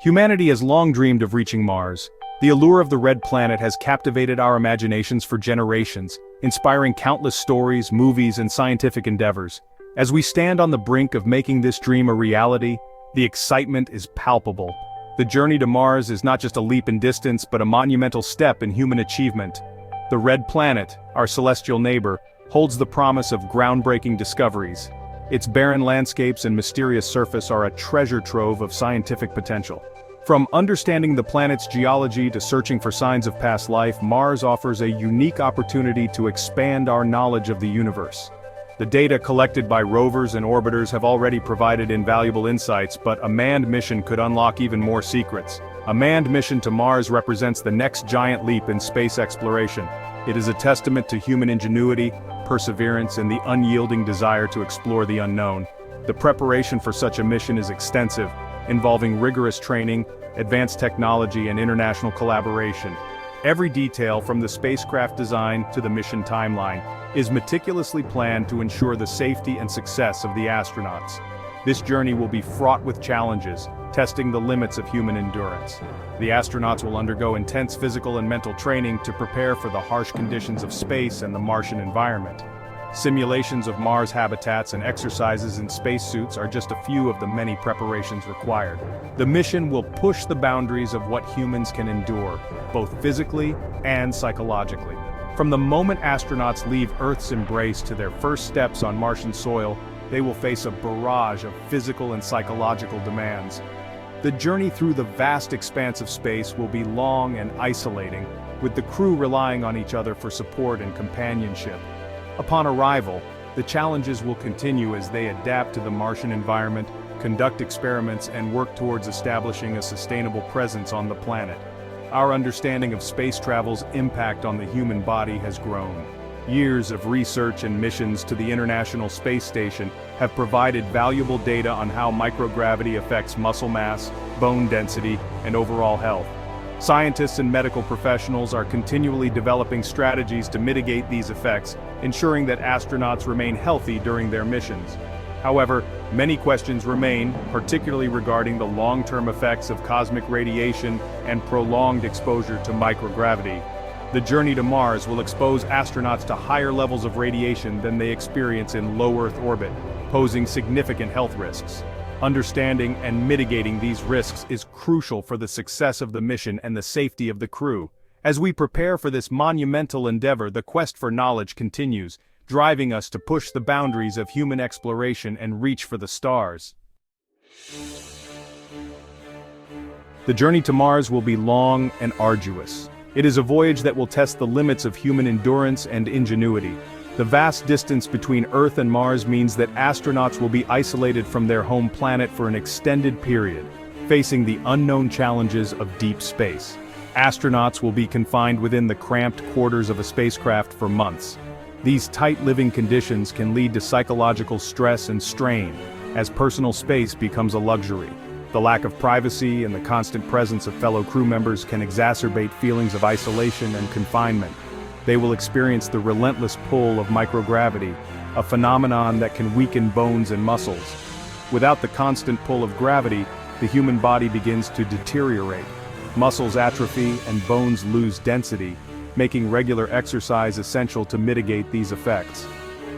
Humanity has long dreamed of reaching Mars. The allure of the red planet has captivated our imaginations for generations, inspiring countless stories, movies, and scientific endeavors. As we stand on the brink of making this dream a reality, the excitement is palpable. The journey to Mars is not just a leap in distance but a monumental step in human achievement. The red planet, our celestial neighbor, holds the promise of groundbreaking discoveries. Its barren landscapes and mysterious surface are a treasure trove of scientific potential. From understanding the planet's geology to searching for signs of past life, Mars offers a unique opportunity to expand our knowledge of the universe. The data collected by rovers and orbiters have already provided invaluable insights, but a manned mission could unlock even more secrets. A manned mission to Mars represents the next giant leap in space exploration. It is a testament to human ingenuity, perseverance, and the unyielding desire to explore the unknown. The preparation for such a mission is extensive, involving rigorous training, advanced technology, and international collaboration. Every detail, from the spacecraft design to the mission timeline, is meticulously planned to ensure the safety and success of the astronauts. This journey will be fraught with challenges, testing the limits of human endurance. The astronauts will undergo intense physical and mental training to prepare for the harsh conditions of space and the Martian environment. Simulations of Mars habitats and exercises in spacesuits are just a few of the many preparations required. The mission will push the boundaries of what humans can endure, both physically and psychologically. From the moment astronauts leave Earth's embrace to their first steps on Martian soil, they will face a barrage of physical and psychological demands. The journey through the vast expanse of space will be long and isolating, with the crew relying on each other for support and companionship. Upon arrival, the challenges will continue as they adapt to the Martian environment, conduct experiments, and work towards establishing a sustainable presence on the planet. Our understanding of space travel's impact on the human body has grown. Years of research and missions to the International Space Station have provided valuable data on how microgravity affects muscle mass, bone density, and overall health. Scientists and medical professionals are continually developing strategies to mitigate these effects, ensuring that astronauts remain healthy during their missions. However, many questions remain, particularly regarding the long-term effects of cosmic radiation and prolonged exposure to microgravity. The journey to Mars will expose astronauts to higher levels of radiation than they experience in low Earth orbit, posing significant health risks. Understanding and mitigating these risks is crucial for the success of the mission and the safety of the crew. As we prepare for this monumental endeavor, the quest for knowledge continues, driving us to push the boundaries of human exploration and reach for the stars. The journey to Mars will be long and arduous. It is a voyage that will test the limits of human endurance and ingenuity. The vast distance between Earth and Mars means that astronauts will be isolated from their home planet for an extended period, facing the unknown challenges of deep space. Astronauts will be confined within the cramped quarters of a spacecraft for months. These tight living conditions can lead to psychological stress and strain, as personal space becomes a luxury. The lack of privacy and the constant presence of fellow crew members can exacerbate feelings of isolation and confinement. They will experience the relentless pull of microgravity, a phenomenon that can weaken bones and muscles. Without the constant pull of gravity, the human body begins to deteriorate. Muscles atrophy and bones lose density, making regular exercise essential to mitigate these effects.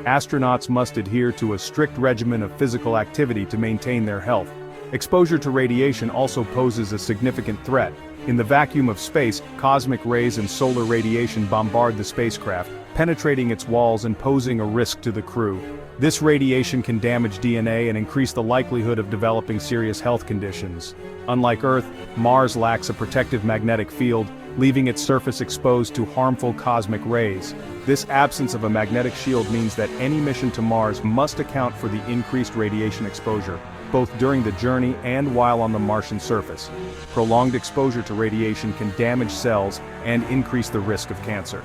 Astronauts must adhere to a strict regimen of physical activity to maintain their health. Exposure to radiation also poses a significant threat. In the vacuum of space, cosmic rays and solar radiation bombard the spacecraft, penetrating its walls and posing a risk to the crew. This radiation can damage DNA and increase the likelihood of developing serious health conditions. Unlike Earth, Mars lacks a protective magnetic field, leaving its surface exposed to harmful cosmic rays. This absence of a magnetic shield means that any mission to Mars must account for the increased radiation exposure, both during the journey and while on the Martian surface. Prolonged exposure to radiation can damage cells and increase the risk of cancer.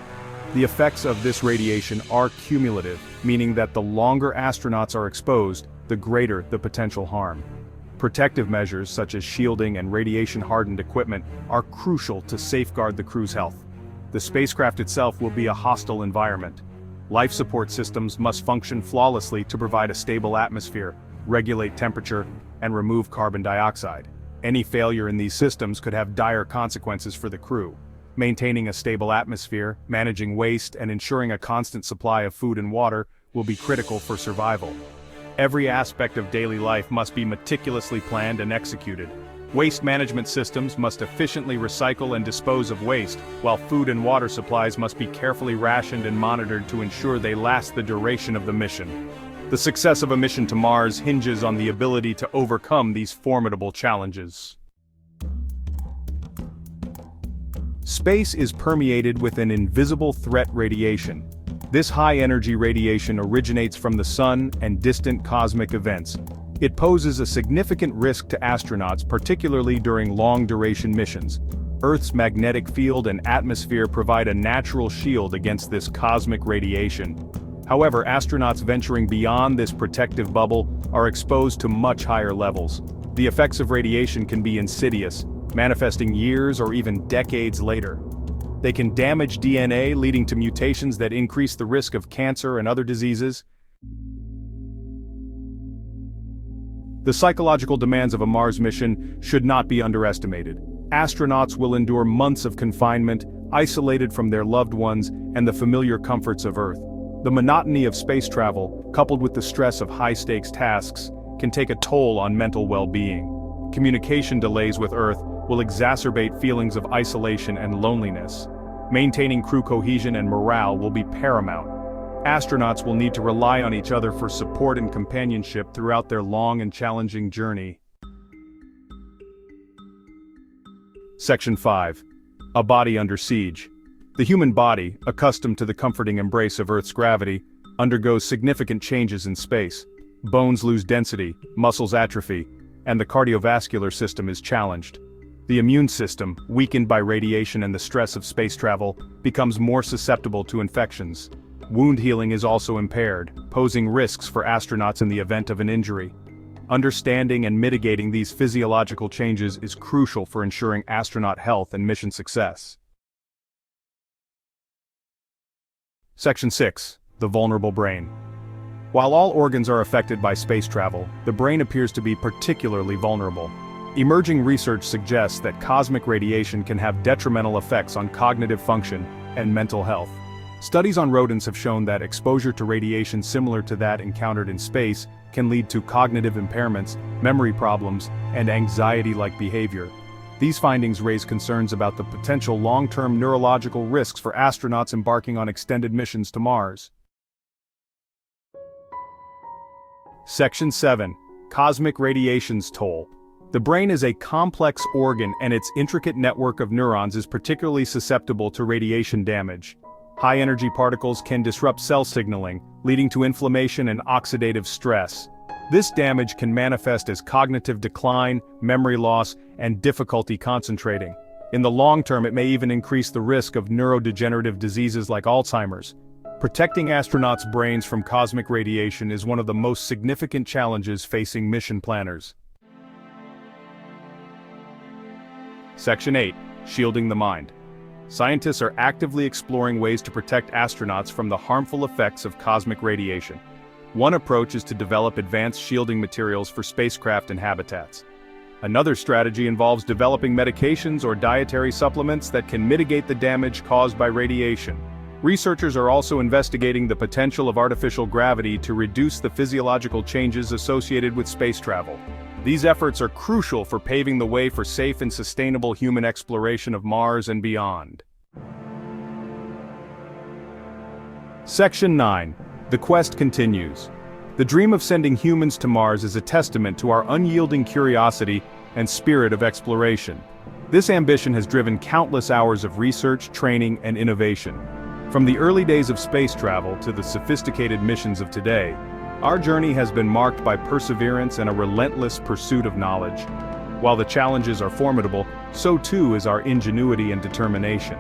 The effects of this radiation are cumulative, meaning that the longer astronauts are exposed, the greater the potential harm. Protective measures such as shielding and radiation-hardened equipment are crucial to safeguard the crew's health. The spacecraft itself will be a hostile environment. Life support systems must function flawlessly to provide a stable atmosphere, regulate temperature, and remove carbon dioxide. Any failure in these systems could have dire consequences for the crew. Maintaining a stable atmosphere, managing waste, and ensuring a constant supply of food and water will be critical for survival. Every aspect of daily life must be meticulously planned and executed. Waste management systems must efficiently recycle and dispose of waste, while food and water supplies must be carefully rationed and monitored to ensure they last the duration of the mission. The success of a mission to Mars hinges on the ability to overcome these formidable challenges. Space is permeated with an invisible threat radiation. This high-energy radiation originates from the sun and distant cosmic events. It poses a significant risk to astronauts, particularly during long-duration missions. Earth's magnetic field and atmosphere provide a natural shield against this cosmic radiation. However, astronauts venturing beyond this protective bubble are exposed to much higher levels. The effects of radiation can be insidious, manifesting years or even decades later. They can damage DNA, leading to mutations that increase the risk of cancer and other diseases. The psychological demands of a Mars mission should not be underestimated. Astronauts will endure months of confinement, isolated from their loved ones and the familiar comforts of Earth. The monotony of space travel, coupled with the stress of high-stakes tasks, can take a toll on mental well-being. Communication delays with Earth will exacerbate feelings of isolation and loneliness. Maintaining crew cohesion and morale will be paramount. Astronauts will need to rely on each other for support and companionship throughout their long and challenging journey. Section 5. A body under siege. The human body, accustomed to the comforting embrace of Earth's gravity, undergoes significant changes in space. Bones lose density, muscles atrophy, and the cardiovascular system is challenged. The immune system, weakened by radiation and the stress of space travel, becomes more susceptible to infections. Wound healing is also impaired, posing risks for astronauts in the event of an injury. Understanding and mitigating these physiological changes is crucial for ensuring astronaut health and mission success. Section 6. The vulnerable brain. While all organs are affected by space travel, the brain appears to be particularly vulnerable. Emerging research suggests that cosmic radiation can have detrimental effects on cognitive function and mental health. Studies on rodents have shown that exposure to radiation similar to that encountered in space can lead to cognitive impairments, memory problems, and anxiety-like behavior. These findings raise concerns about the potential long-term neurological risks for astronauts embarking on extended missions to Mars. Section 7. Cosmic radiation's toll. The brain is a complex organ, and its intricate network of neurons is particularly susceptible to radiation damage. High-energy particles can disrupt cell signaling, leading to inflammation and oxidative stress. This damage can manifest as cognitive decline, memory loss, and difficulty concentrating. In the long term, it may even increase the risk of neurodegenerative diseases like Alzheimer's. Protecting astronauts' brains from cosmic radiation is one of the most significant challenges facing mission planners. Section 8. Shielding the mind. Scientists are actively exploring ways to protect astronauts from the harmful effects of cosmic radiation. One approach is to develop advanced shielding materials for spacecraft and habitats. Another strategy involves developing medications or dietary supplements that can mitigate the damage caused by radiation. Researchers are also investigating the potential of artificial gravity to reduce the physiological changes associated with space travel. These efforts are crucial for paving the way for safe and sustainable human exploration of Mars and beyond. Section 9. The quest continues. The dream of sending humans to Mars is a testament to our unyielding curiosity and spirit of exploration. This ambition has driven countless hours of research, training, and innovation. From the early days of space travel to the sophisticated missions of today, our journey has been marked by perseverance and a relentless pursuit of knowledge. While the challenges are formidable, so too is our ingenuity and determination.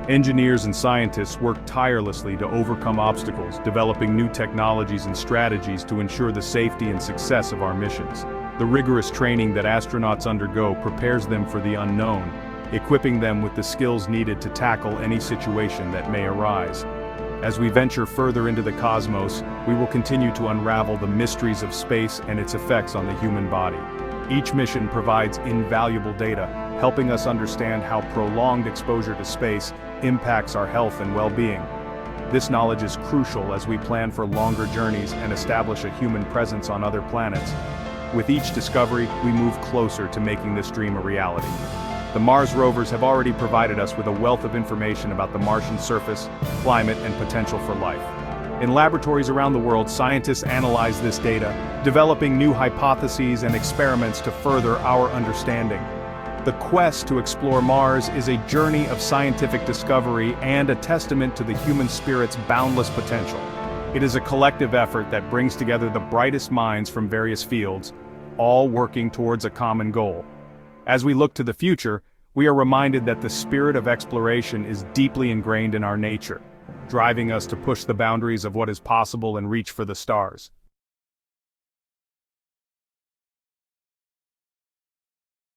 Engineers and scientists work tirelessly to overcome obstacles, developing new technologies and strategies to ensure the safety and success of our missions. The rigorous training that astronauts undergo prepares them for the unknown, equipping them with the skills needed to tackle any situation that may arise. As we venture further into the cosmos, we will continue to unravel the mysteries of space and its effects on the human body. Each mission provides invaluable data, helping us understand how prolonged exposure to space impacts our health and well-being. This knowledge is crucial as we plan for longer journeys and establish a human presence on other planets. With each discovery, we move closer to making this dream a reality. The Mars rovers have already provided us with a wealth of information about the Martian surface, climate, and potential for life. In laboratories around the world, scientists analyze this data, developing new hypotheses and experiments to further our understanding. The quest to explore Mars is a journey of scientific discovery and a testament to the human spirit's boundless potential. It is a collective effort that brings together the brightest minds from various fields, all working towards a common goal. As we look to the future, we are reminded that the spirit of exploration is deeply ingrained in our nature, driving us to push the boundaries of what is possible and reach for the stars.